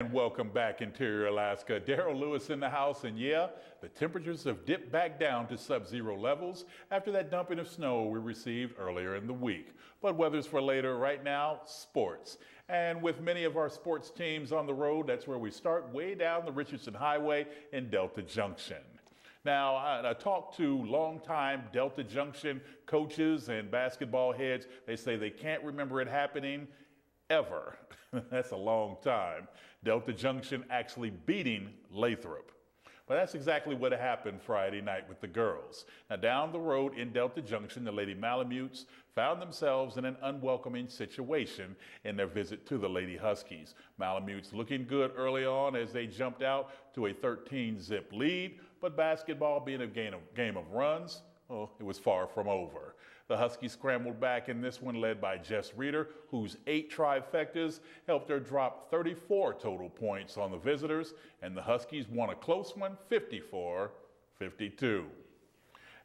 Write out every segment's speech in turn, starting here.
And welcome back, Interior Alaska. Daryl Lewis in the house, and yeah, the temperatures have dipped back down to sub-zero levels after that dumping of snow we received earlier in the week. But weather's for later. Right now, sports. And with many of our sports teams on the road, that's where we start, way down the Richardson Highway in Delta Junction. Now, I talked to longtime Delta Junction coaches and basketball heads. They say they can't remember it happening ever. That's a long time. Delta Junction actually beating Lathrop. But that's exactly what happened Friday night with the girls. Now, down the road in Delta Junction, the Lady Malamutes found themselves in an unwelcoming situation in their visit to the Lady Huskies. Malamutes looking good early on as they jumped out to a 13-zip lead, but basketball being a game of runs, well, it was far from over. The Huskies scrambled back in this one, led by Jess Reeder, whose 8 trifectas helped her drop 34 total points on the visitors, and the Huskies won a close one, 54-52.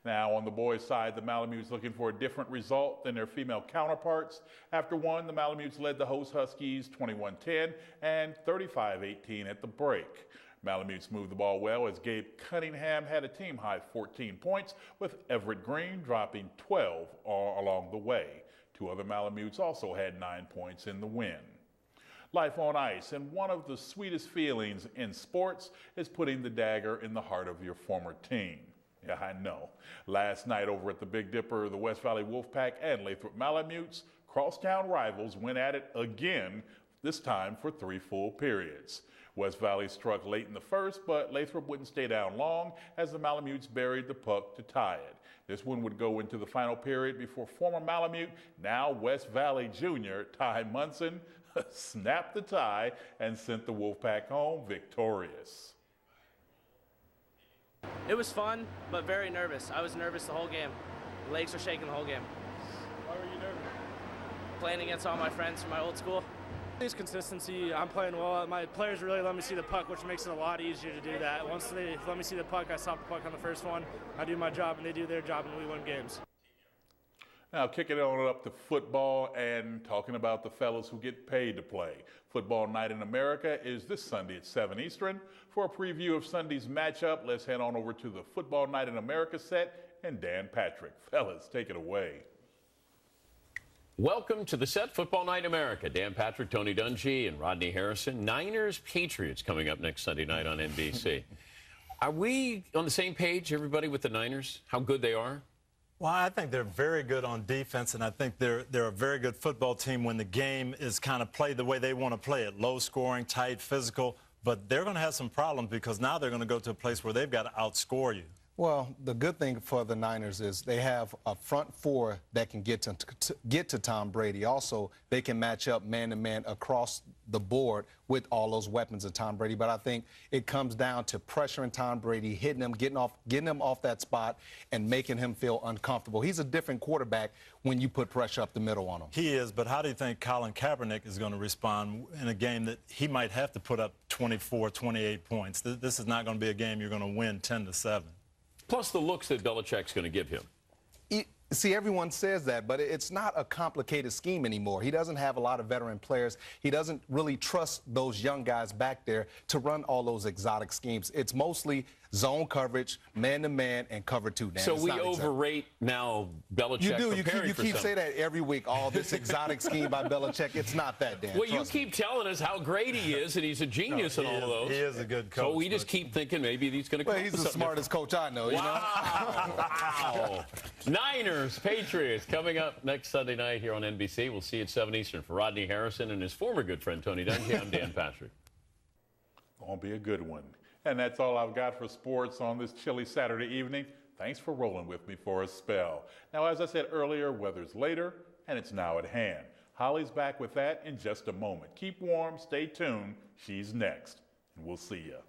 Now, on the boys' side, the Malamutes looking for a different result than their female counterparts. After one, the Malamutes led the host Huskies 21-10 and 35-18 at the break. Malamutes moved the ball well as Gabe Cunningham had a team-high 14 points, with Everett Green dropping 12 all along the way. 2 other Malamutes also had 9 points in the win. Life on ice, and one of the sweetest feelings in sports is putting the dagger in the heart of your former team. Yeah, I know. Last night over at the Big Dipper, the West Valley Wolfpack and Lathrop Malamutes, crosstown rivals, went at it again, this time for 3 full periods. West Valley struck late in the first, but Lathrop wouldn't stay down long as the Malamutes buried the puck to tie it. This one would go into the final period before former Malamute, now West Valley junior, Ty Munson, snapped the tie and sent the Wolfpack home victorious. It was fun, but very nervous. I was nervous the whole game. Legs were shaking the whole game. Why were you nervous? Playing against all my friends from my old school. It's consistency. I'm playing well. My players really let me see the puck, which makes it a lot easier to do that. Once they let me see the puck, I stop the puck on the first one. I do my job, and they do their job, and we win games. Now, kicking it on up to football and talking about the fellas who get paid to play. Football Night in America is this Sunday at 7 Eastern. For a preview of Sunday's matchup, let's head on over to the Football Night in America set and Dan Patrick. Fellas, take it away. Welcome to the set, Football Night America. Dan Patrick, Tony Dungy, and Rodney Harrison. Niners Patriots coming up next Sunday night on NBC. Are we on the same page, everybody, with the Niners? How good they are? Well, I think they're very good on defense, and I think they're a very good football team when the game is kind of played the way they want to play it, low scoring, tight, physical. But they're going to have some problems because now they're going to go to a place where they've got to outscore you. Well, the good thing for the Niners is they have a front four that can get to Tom Brady. Also, they can match up man-to-man across the board with all those weapons of Tom Brady. But I think it comes down to pressuring Tom Brady, hitting him, getting him off that spot, and making him feel uncomfortable. He's a different quarterback when you put pressure up the middle on him. He is, but how do you think Colin Kaepernick is going to respond in a game that he might have to put up 24, 28 points? This is not going to be a game you're going to win 10-7. Plus the looks that Belichick's going to give him. See, everyone says that, but it's not a complicated scheme anymore. He doesn't have a lot of veteran players. He doesn't really trust those young guys back there to run all those exotic schemes. It's mostly zone coverage, man-to-man, and cover 2. Dan. So we overrate now Belichick. You do. You keep saying that every week. All this exotic scheme by Belichick. It's not that, Dan. Well, you keep telling us how great he is, and he's a genius in all of those. He is a good coach. So we just keep thinking maybe he's going to come Well, he's the smartest coach I know, you know? Wow. Niners, Patriots, coming up next Sunday night here on NBC. We'll see you at 7 Eastern. For Rodney Harrison and his former good friend, Tony Dungy, I'm Dan Patrick. Gonna be a good one. And that's all I've got for sports on this chilly Saturday evening. Thanks for rolling with me for a spell. Now, as I said earlier, weather's later, and it's now at hand. Holly's back with that in just a moment. Keep warm, stay tuned. She's next, and we'll see ya.